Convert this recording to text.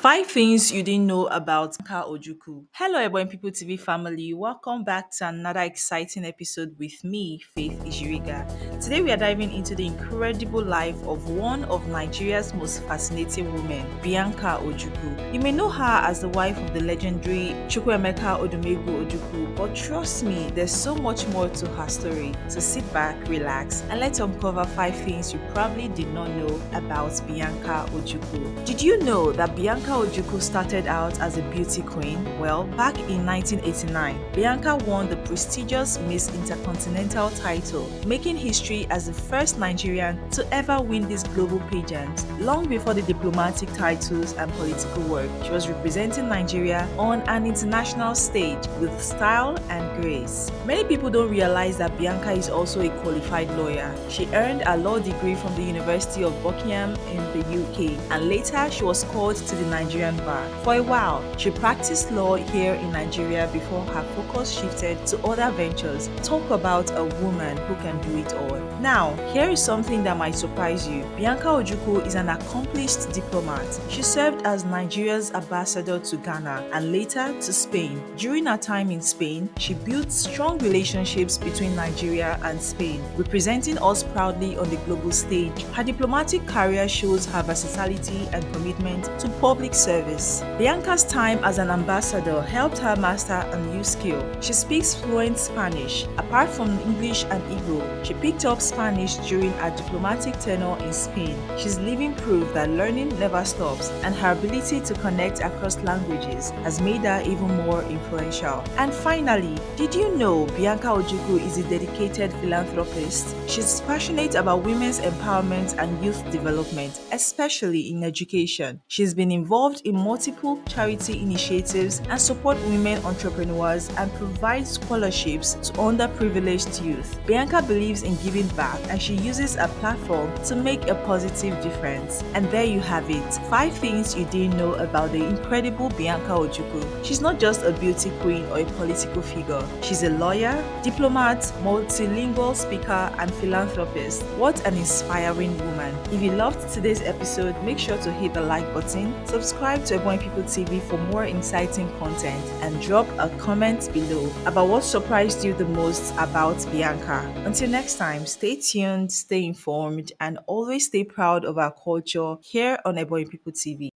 Five things you didn't know about Bianca Ojukwu. Hello, Ebonyi People TV family. Welcome back to another exciting episode with me, Faith Ishiriga. Today, we are diving into the incredible life of one of Nigeria's most fascinating women, Bianca Ojukwu. You may know her as the wife of the legendary Chukwuemeka Odumegwu Ojukwu, but trust me, there's so much more to her story. So sit back, relax, and let's uncover five things you probably did not know about Bianca Ojukwu. Did you know that Bianca Ojukwu started out as a beauty queen? Well, back in 1989, Bianca won the prestigious Miss Intercontinental title, making history as the first Nigerian to ever win this global pageant. Long before the diplomatic titles and political work, she was representing Nigeria on an international stage with style and grace. Many people don't realize that Bianca is also a qualified lawyer. She earned a law degree from the University of Buckingham in the UK, and later she was called to the Nigerian bar. For a while, she practiced law here in Nigeria before her focus shifted to other ventures. Talk about a woman who can do it all. Now, here is something that might surprise you. Bianca Ojukwu is an accomplished diplomat. She served as Nigeria's ambassador to Ghana and later to Spain. During her time in Spain, she built strong relationships between Nigeria and Spain, representing us proudly on the global stage. Her diplomatic career shows her versatility and commitment to public service. Bianca's time as an ambassador helped her master a new skill. She speaks fluent Spanish. Apart from English and Igbo, she picked up Spanish during her diplomatic tenure in Spain. She's living proof that learning never stops, and her ability to connect across languages has made her even more influential. And finally, did you know Bianca Ojukwu is a dedicated philanthropist? She's passionate about women's empowerment and youth development, especially in education. She's been involved in multiple charity initiatives and support women entrepreneurs and provides scholarships to underprivileged youth. Bianca believes in giving back, and she uses a platform to make a positive difference. And there you have it, 5 things you didn't know about the incredible Bianca Ojukwu. She's not just a beauty queen or a political figure. She's a lawyer, diplomat, multilingual speaker, and philanthropist. What an inspiring woman. If you loved today's episode, make sure to hit the like button, subscribe to Ebonyi People TV for more exciting content, and drop a comment below about what surprised you the most about Bianca. Until next time, stay tuned, stay informed, and always stay proud of our culture here on Ebonyi People TV.